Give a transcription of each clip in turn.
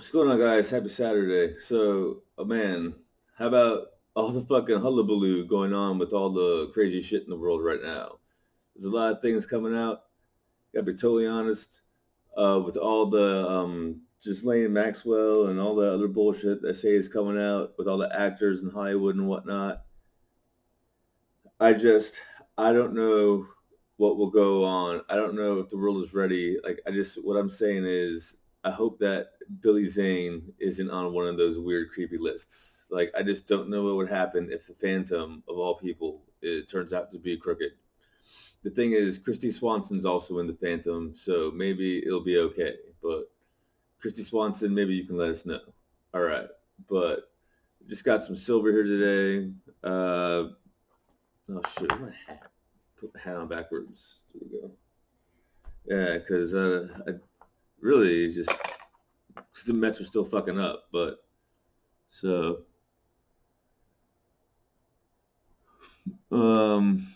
What's going on, guys? Happy Saturday. So, man, how about all the fucking hullabaloo going on with all the crazy shit in the world right now? There's a lot of things coming out. Gotta be totally honest. With all the Ghislaine Maxwell and all the other bullshit they say is coming out with all the actors in Hollywood and whatnot. I just, I don't know what will go on. I don't know if the world is ready. What I'm saying is, I hope that Billy Zane isn't on one of those weird, creepy lists. Like, I just don't know what would happen if the Phantom, of all people, it turns out to be crooked. The thing is, Christy Swanson's also in the Phantom, so maybe it'll be okay. But Christy Swanson, maybe you can let us know. All right, but just got some silver here today. Oh shit, where's my hat? Put the hat on backwards. There we go. Yeah, because I really just cause the Mets are still fucking up, but so um,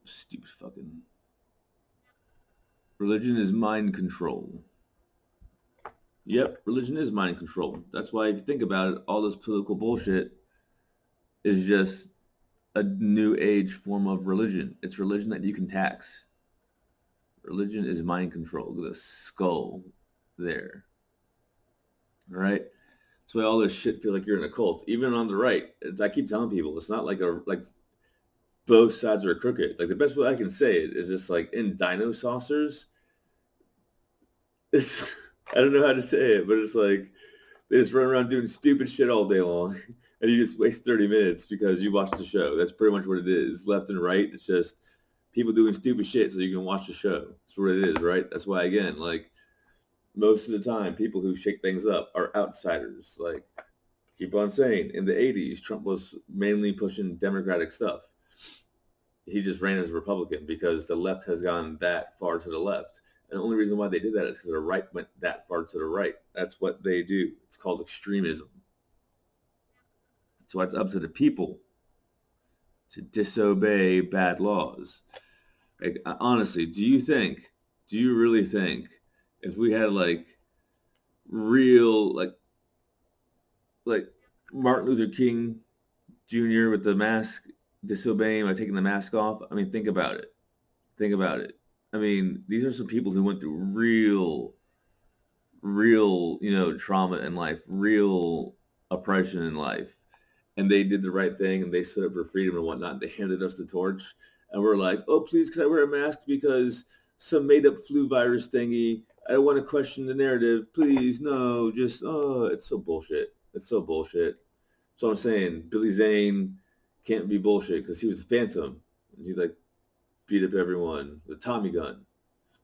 stupid fucking religion is mind control. Yep, religion is mind control. That's why if you think about it, all this political bullshit is just a new age form of religion. It's religion that you can tax. Religion is mind control. The skull there. All right. That's why all this shit feels like you're in a cult. Even on the right, I keep telling people it's not like both sides are crooked. Like the best way I can say it is just like in dino saucers. It's I don't know how to say it, but it's like they just run around doing stupid shit all day long, and you just waste 30 minutes because you watch the show. That's pretty much what it is. Left and right, it's just people doing stupid shit so you can watch the show. That's what it is, right? That's why again, like most of the time, people who shake things up are outsiders. Like keep on saying, in the 80s, Trump was mainly pushing Democratic stuff. He just ran as a Republican because the left has gone that far to the left. And the only reason why they did that is because the right went that far to the right. That's what they do. It's called extremism. So it's up to the people to disobey bad laws. Like, honestly, do you really think if we had real, like Martin Luther King Jr. with the mask disobeying by taking the mask off? I mean, think about it. Think about it. I mean, these are some people who went through real, trauma in life, real oppression in life, and they did the right thing and they stood up for freedom and whatnot. They handed us the torch, and we're like, oh, please, can I wear a mask because some made up flu virus thingy? I don't want to question the narrative. Please, no, just it's so bullshit. It's so bullshit. So I'm saying Billy Zane can't be bullshit because he was the Phantom. And he like beat up everyone with a Tommy gun.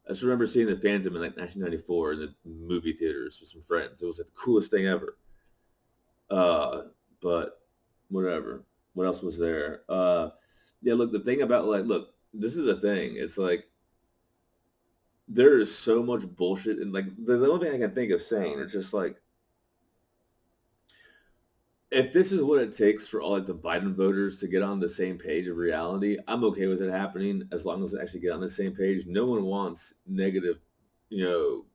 I just remember seeing the Phantom in like 1994 in the movie theaters with some friends. It was like the coolest thing ever. Uh, but whatever. What else was there? Yeah, look, the thing about look, this is the thing. It's like there is so much bullshit, and like the only thing I can think of saying, it's just like if this is what it takes for all like the Biden voters to get on the same page of reality, I'm okay with it happening as long as they actually get on the same page. No one wants negative,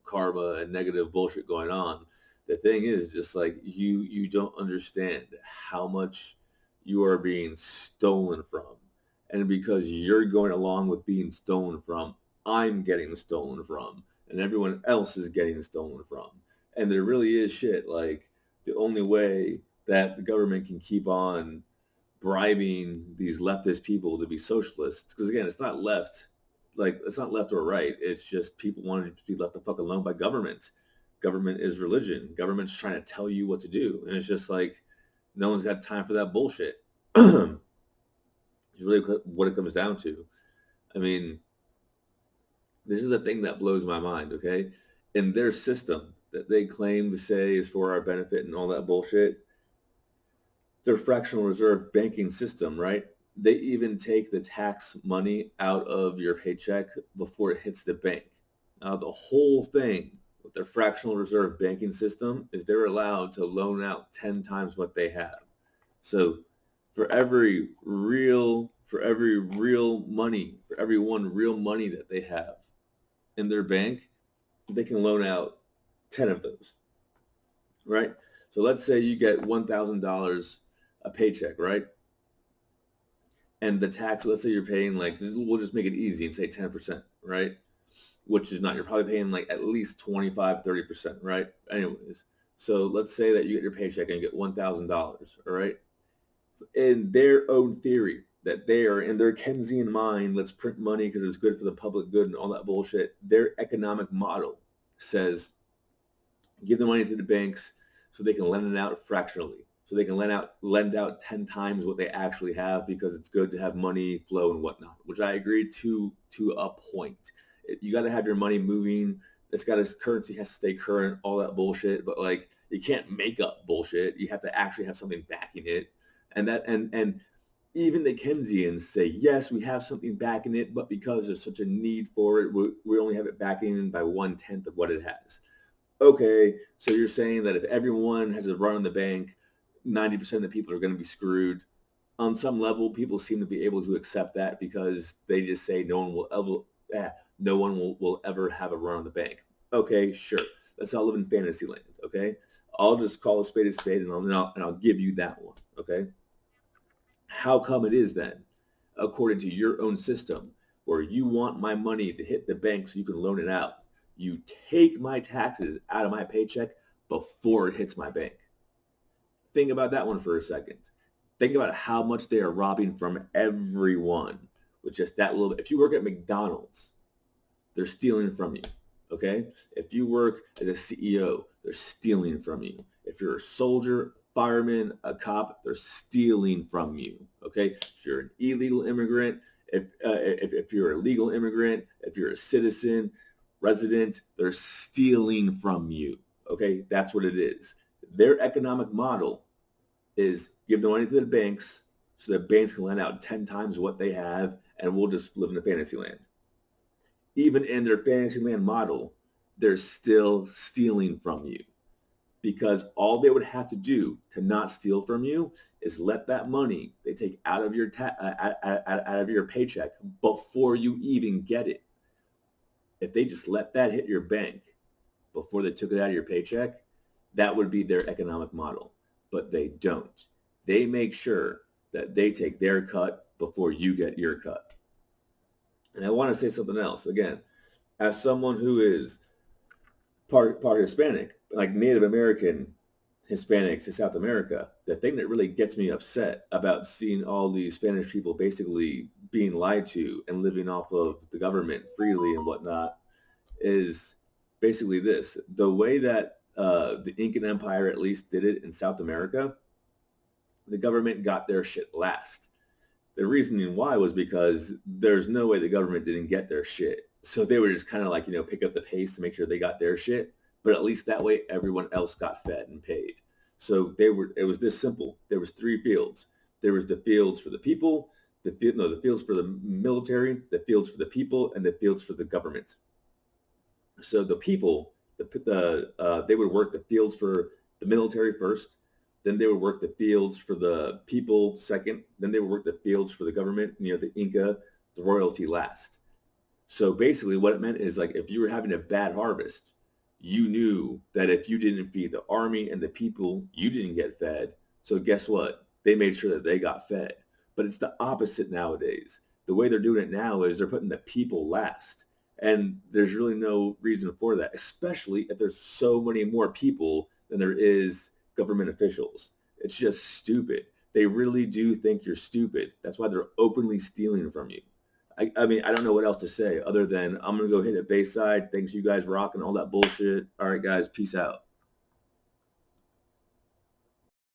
karma and negative bullshit going on. The thing is just like you don't understand how much you are being stolen from. And because you're going along with being stolen from, I'm getting stolen from, and everyone else is getting stolen from. And there really is shit like the only way that the government can keep on bribing these leftist people to be socialists. Because again, it's not left, like it's not left or right. It's just people wanting to be left the fuck alone by government. Government is religion. Government's trying to tell you what to do, and it's just like no one's got time for that bullshit. It's really what it comes down to. I mean, this is the thing that blows my mind. Okay, in their system that they claim to say is for our benefit and all that bullshit, their fractional reserve banking system, right? They even take the tax money out of your paycheck before it hits the bank. Now, the whole thing with their fractional reserve banking system is they're allowed to loan out 10 times what they have. So for every real money, for every one real money that they have in their bank, they can loan out 10 of those. right? So let's say you get $1,000 a paycheck, right? And the tax, let's say you're paying like, we'll just make it easy and say 10%, right? Which is not, you're probably paying like at least 25, 30%, right? Anyways, so let's say that you get your paycheck and you get $1,000, all right? In their own theory, that they are in their Keynesian mind, let's print money because it's good for the public good and all that bullshit. Their economic model says give the money to the banks so they can lend it out fractionally. So they can lend out 10 times what they actually have because it's good to have money flow and whatnot, which I agree to a point. You got to have your money moving. It's got its currency has to stay current, all that bullshit. But like you can't make up bullshit. You have to actually have something backing it. And even the Keynesians say, yes, we have something backing it, but because there's such a need for it, we only have it backing by 1/10 of what it has. Okay, so you're saying that if everyone has a run on the bank, 90% of the people are going to be screwed. On some level, people seem to be able to accept that because they just say no one will ever have a run on the bank. Okay, sure. Let's all live in fantasy land. Okay, I'll just call a spade, and I'll give you that one. Okay, how come it is then, according to your own system, where you want my money to hit the bank so you can loan it out, you take my taxes out of my paycheck before it hits my bank? Think about that one for a second. Think about how much they are robbing from everyone with just that little bit. If you work at McDonald's, they're stealing from you. Okay? If you work as a CEO, they're stealing from you. If you're a soldier, fireman, a cop, they're stealing from you. Okay? If you're an illegal immigrant, if you're a legal immigrant, if you're a citizen, resident, they're stealing from you. Okay? That's what it is. Their economic model is give the money to the banks so the banks can lend out 10 times what they have, and we'll just live in a fantasy land. Even in their fantasy land model, they're still stealing from you because all they would have to do to not steal from you is let that money they take out of your out of your paycheck before you even get it. If they just let that hit your bank before they took it out of your paycheck, that would be their economic model. But they don't. They make sure that they take their cut before you get your cut. And I want to say something else. Again, as someone who is part Hispanic, like Native American Hispanics in South America, the thing that really gets me upset about seeing all these Spanish people basically being lied to and living off of the government freely and whatnot is basically this. The way that the Incan Empire at least did it in South America, the government got their shit last. The reasoning why was because there's no way the government didn't get their shit. So they were just kind of like, pick up the pace to make sure they got their shit. But at least that way everyone else got fed and paid. So it was this simple. There was three fields. There was the fields for the people, the fields for the military, the fields for the people, and the fields for the government. So the people, they would work the fields for the military first, then they would work the fields for the people second, then they would work the fields for the government, the Inca, the royalty last. So basically what it meant is like if you were having a bad harvest, you knew that if you didn't feed the army and the people, you didn't get fed. So guess what? They made sure that they got fed. But it's the opposite nowadays. The way they're doing it now is they're putting the people last. And there's really no reason for that, especially if there's so many more people than there is government officials. It's just stupid. They really do think you're stupid. That's why they're openly stealing from you. I mean, I don't know what else to say other than I'm going to go hit it Bayside. Thanks, you guys rocking all that bullshit. All right, guys, peace out.